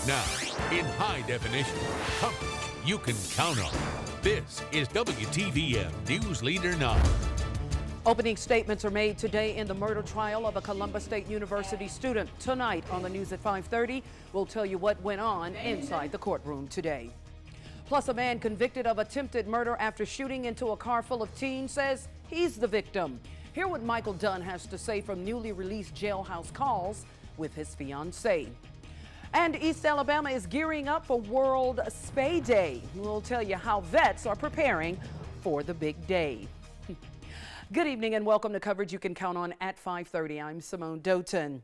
Now, in high definition, coverage you can count on. This is WTVM News Leader 9. Opening statements are made today in the murder trial of a Columbus State University student. Tonight on the news at 5:30, we'll tell you what went on inside the courtroom today. Plus, a man convicted of attempted murder after shooting into a car full of teens says he's the victim. Hear what Michael Dunn has to say from newly released jailhouse calls with his fiancée. And East Alabama is gearing up for World Spay Day. We'll tell you how vets are preparing for the big day. Good evening and welcome to coverage you can count on at 5:30. I'm Simone Doughton.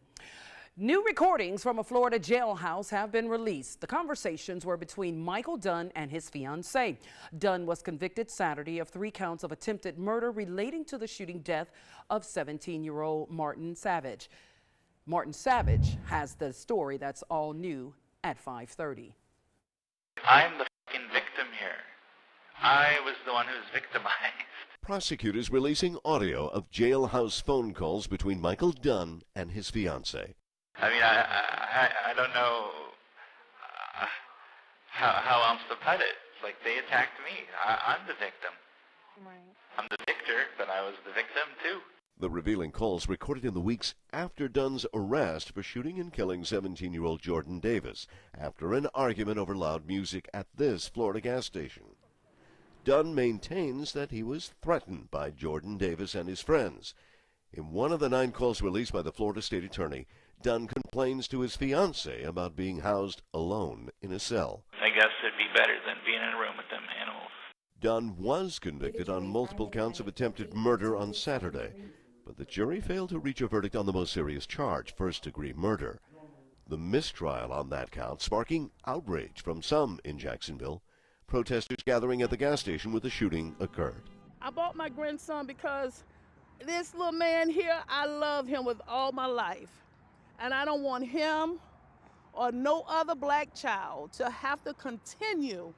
New recordings from a Florida jailhouse have been released. The conversations were between Michael Dunn and his fiancée. Dunn was convicted Saturday of 3 counts of attempted murder relating to the shooting death of 17-year-old Martin Savage. Martin Savage has the story that's all new at 5:30. I'm the fucking victim here. I was the one who was victimized. Prosecutors releasing audio of jailhouse phone calls between Michael Dunn and his fiancée. I mean, I don't know how else to put it. It's like they attacked me. I'm the victim. Right. I'm the victor, but I was the victim too. The revealing calls recorded in the weeks after Dunn's arrest for shooting and killing 17-year-old Jordan Davis after an argument over loud music at this Florida gas station. Dunn maintains that he was threatened by Jordan Davis and his friends. In one of the 9 calls released by the Florida State Attorney, Dunn complains to his fiancée about being housed alone in a cell. I guess it'd be better than being in a room with them animals. Dunn was convicted on multiple counts of attempted murder on Saturday, but the jury failed to reach a verdict on the most serious charge, first-degree murder. The mistrial on that count sparking outrage from some in Jacksonville. Protesters gathering at the gas station where the shooting occurred. I bought my grandson because this little man here, I love him with all my life. And I don't want him or no other black child to have to continue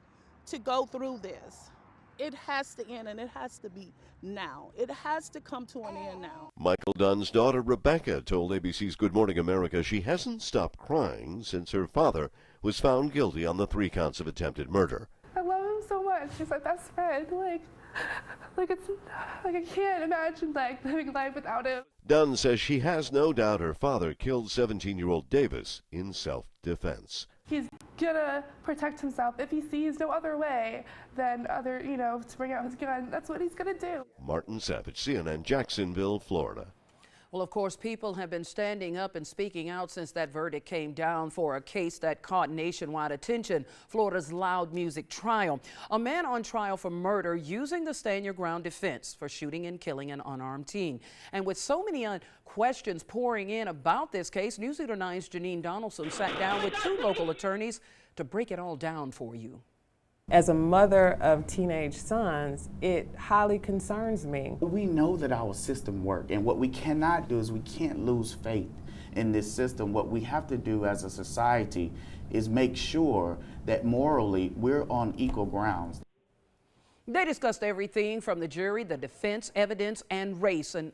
to go through this. It has to end, and it has to be now. It has to come to an end now. Michael Dunn's daughter, Rebecca, told ABC's Good Morning America she hasn't stopped crying since her father was found guilty on the 3 counts of attempted murder. I love him so much. He's my best friend. I can't imagine living life without him. Dunn says she has no doubt her father killed 17-year-old Davis in self-defense. He's gonna protect himself. If he sees no other way than to bring out his gun, that's what he's gonna do. Martin Savage, CNN, Jacksonville, Florida. Well, of course, people have been standing up and speaking out since that verdict came down for a case that caught nationwide attention, Florida's loud music trial. A man on trial for murder using the stand your ground defense for shooting and killing an unarmed teen. And with so many questions pouring in about this case, News Leader 9's Janine Donaldson sat down with 2 local attorneys to break it all down for you. As a mother of teenage sons, it highly concerns me. We know that our system works, and what we cannot do is we can't lose faith in this system. What we have to do as a society is make sure that morally we're on equal grounds. They discussed everything from the jury, the defense, evidence, and race, and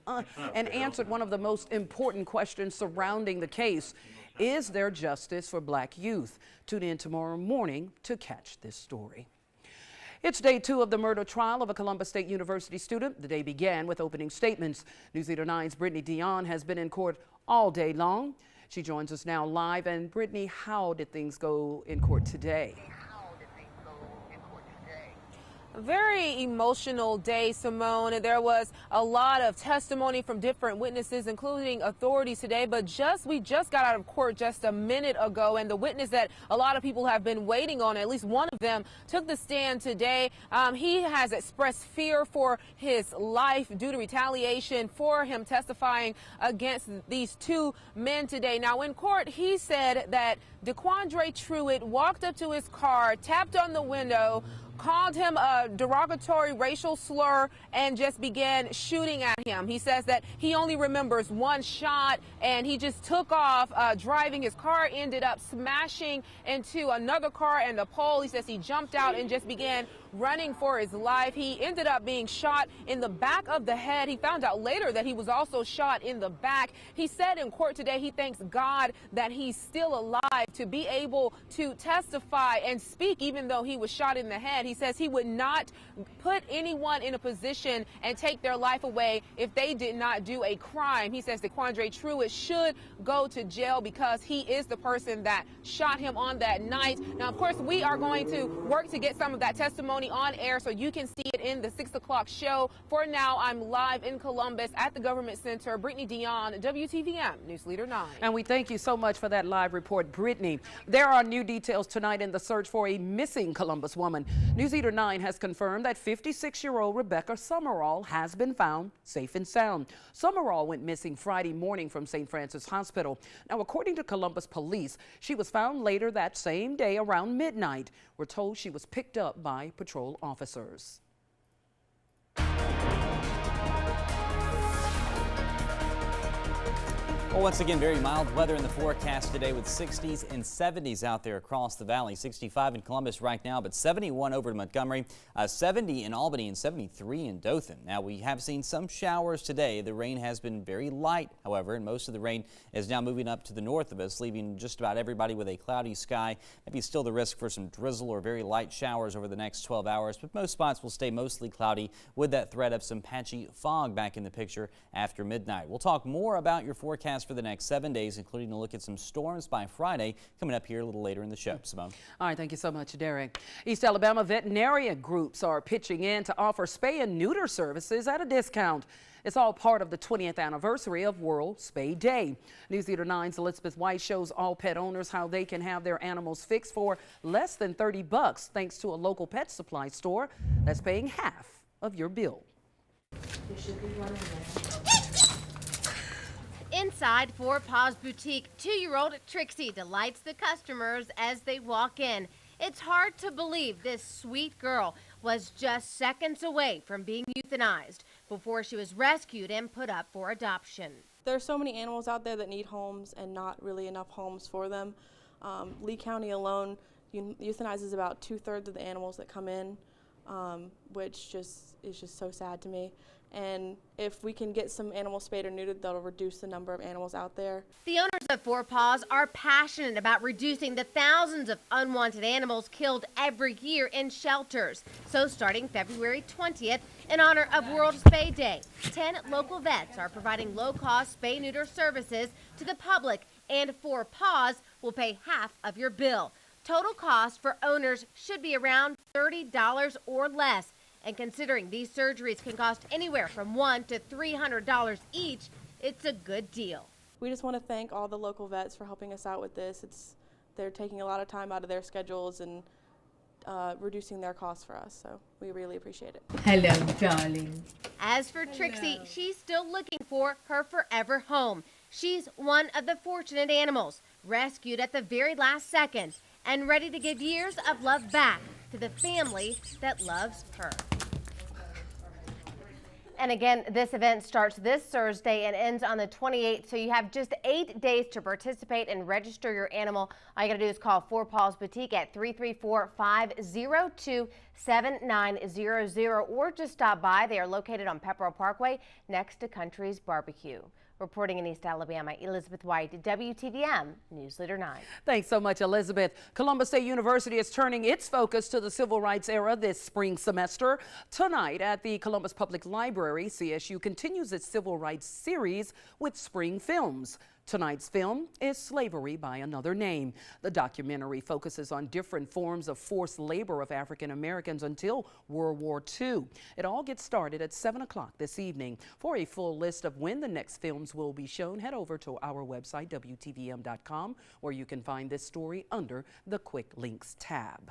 answered one of the most important questions surrounding the case. Is there justice for black youth? Tune in tomorrow morning to catch this story. It's day 2 of the murder trial of a Columbus State University student. The day began with opening statements. News Leader 9's Brittany Dion has been in court all day long. She joins us now live. And Brittany, how did things go in court today? Very emotional day, Simone, and there was a lot of testimony from different witnesses, including authorities today. But we just got out of court just a minute ago, and the witness that a lot of people have been waiting on, at least one of them, took the stand today. He has expressed fear for his life due to retaliation for him testifying against these 2 men today. Now, in court, he said that DeQuandre Truitt walked up to his car, tapped on the window, called him a derogatory racial slur, and just began shooting at him. He says that he only remembers 1 shot, and he just took off driving. His car ended up smashing into another car and a pole. He says he jumped out and just began running for his life. He ended up being shot in the back of the head. He found out later that he was also shot in the back. He said in court today he thanks God that he's still alive to be able to testify and speak even though he was shot in the head. He says he would not put anyone in a position and take their life away if they did not do a crime. He says that Quandre Truitt should go to jail because he is the person that shot him on that night. Now, of course, we are going to work to get some of that testimony on air so you can see it in the 6 o'clock show. For now, I'm live in Columbus at the Government Center. Brittany Dion, WTVM News Leader 9. And we thank you so much for that live report, Brittany. There are new details tonight in the search for a missing Columbus woman. News Leader 9 has confirmed that 56-year-old Rebecca Summerall has been found safe and sound. Summerall went missing Friday morning from St. Francis Hospital. Now, according to Columbus police, she was found later that same day around midnight. We're told she was picked up by patrol officers. Well, once again, very mild weather in the forecast today with 60s and 70s out there across the valley. 65 in Columbus right now, but 71 over to Montgomery, 70 in Albany, and 73 in Dothan. Now, we have seen some showers today. The rain has been very light, however, and most of the rain is now moving up to the north of us, leaving just about everybody with a cloudy sky. Maybe still the risk for some drizzle or very light showers over the next 12 hours, but most spots will stay mostly cloudy with that threat of some patchy fog back in the picture after midnight. We'll talk more about your forecast for the next 7 days, including a look at some storms by Friday, coming up here a little later in the show. Simone. All right, thank you so much, Derek. East Alabama veterinarian groups are pitching in to offer spay and neuter services at a discount. It's all part of the 20th anniversary of World Spay Day. News Leader 9's Elizabeth White shows all pet owners how they can have their animals fixed for less than $30 thanks to a local pet supply store that's paying half of your bill. There should be one in there. Inside Four Paws Boutique, 2-year-old Trixie delights the customers as they walk in. It's hard to believe this sweet girl was just seconds away from being euthanized before she was rescued and put up for adoption. There are so many animals out there that need homes and not really enough homes for them. Lee County alone euthanizes about 2/3 of the animals that come in, which is just so sad to me. And if we can get some animals spayed or neutered, that'll reduce the number of animals out there. The owners of Four Paws are passionate about reducing the thousands of unwanted animals killed every year in shelters. So starting February 20th, in honor of World Spay Day, 10 local vets are providing low-cost spay-neuter services to the public, and Four Paws will pay half of your bill. Total cost for owners should be around $30 or less. And considering these surgeries can cost anywhere from $100 to $300 each, it's a good deal. We just want to thank all the local vets for helping us out with this. They're taking a lot of time out of their schedules and reducing their costs for us, so we really appreciate it. Hello, darling. As for Trixie, she's still looking for her forever home. She's one of the fortunate animals, rescued at the very last second and ready to give years of love back to the family that loves her. And again, this event starts this Thursday and ends on the 28th, so you have just 8 days to participate and register your animal. All you got to do is call Four Paws Boutique at 334-502-7900 or just stop by. They are located on Pepperell Parkway next to Country's Barbecue. Reporting in East Alabama, Elizabeth White, WTVM News Leader 9. Thanks so much, Elizabeth. Columbus State University is turning its focus to the civil rights era this spring semester. Tonight at the Columbus Public Library, CSU continues its civil rights series with spring films. Tonight's film is Slavery by Another Name. The documentary focuses on different forms of forced labor of African Americans until World War II. It all gets started at 7 o'clock this evening. For a full list of when the next films will be shown, head over to our website, WTVM.com, where you can find this story under the Quick Links tab.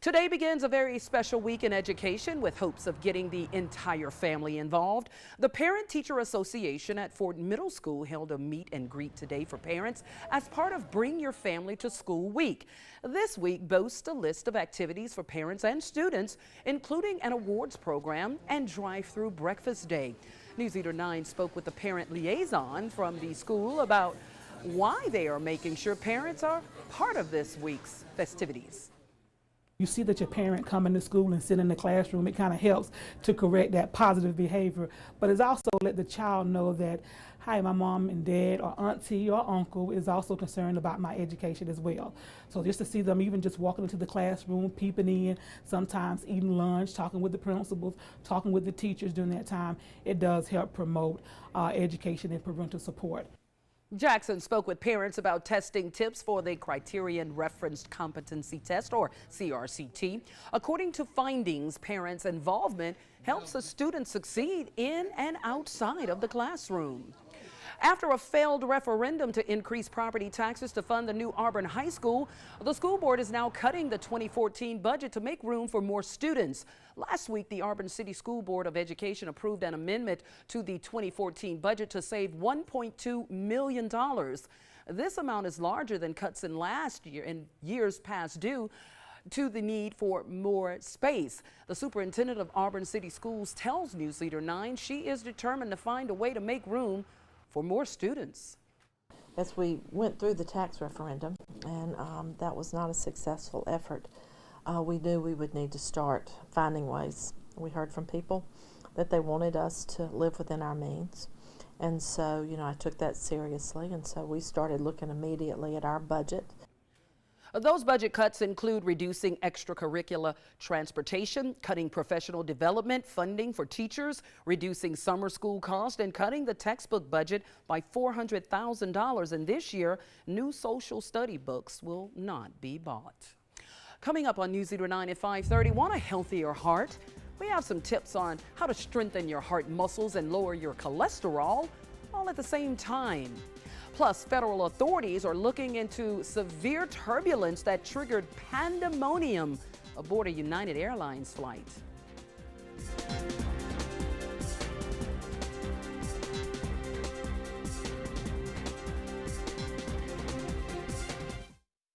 Today begins a very special week in education with hopes of getting the entire family involved. The Parent-Teacher Association at Fort Middle School held a meet and greet today for parents as part of Bring Your Family to School Week. This week boasts a list of activities for parents and students, including an awards program and drive-through breakfast day. News Leader 9 spoke with the parent liaison from the school about why they are making sure parents are part of this week's festivities. You see that your parent coming to school and sit in the classroom, it kind of helps to correct that positive behavior. But it's also let the child know that, hi, my mom and dad or auntie or uncle is also concerned about my education as well. So just to see them even just walking into the classroom, peeping in, sometimes eating lunch, talking with the principals, talking with the teachers during that time, it does help promote education and parental support. Jackson spoke with parents about testing tips for the Criterion Referenced Competency Test, or CRCT. According to findings, parents' involvement helps a student succeed in and outside of the classroom. After a failed referendum to increase property taxes to fund the new Auburn High School, the school board is now cutting the 2014 budget to make room for more students. Last week, the Auburn City School Board of Education approved an amendment to the 2014 budget to save $1.2 million. This amount is larger than cuts in last year and years past due to the need for more space. The superintendent of Auburn City Schools tells Newsleader 9 she is determined to find a way to make room for more students. As we went through the tax referendum, and that was not a successful effort, we knew we would need to start finding ways. We heard from people that they wanted us to live within our means, and so I took that seriously, and so we started looking immediately at our budget. Those budget cuts include reducing extracurricular transportation, cutting professional development funding for teachers, reducing summer school costs, and cutting the textbook budget by $400,000. And this year, new social study books will not be bought. Coming up on Newsleader 9 at 5:30, want a healthier heart? We have some tips on how to strengthen your heart muscles and lower your cholesterol, all at the same time. Plus, federal authorities are looking into severe turbulence that triggered pandemonium aboard a United Airlines flight.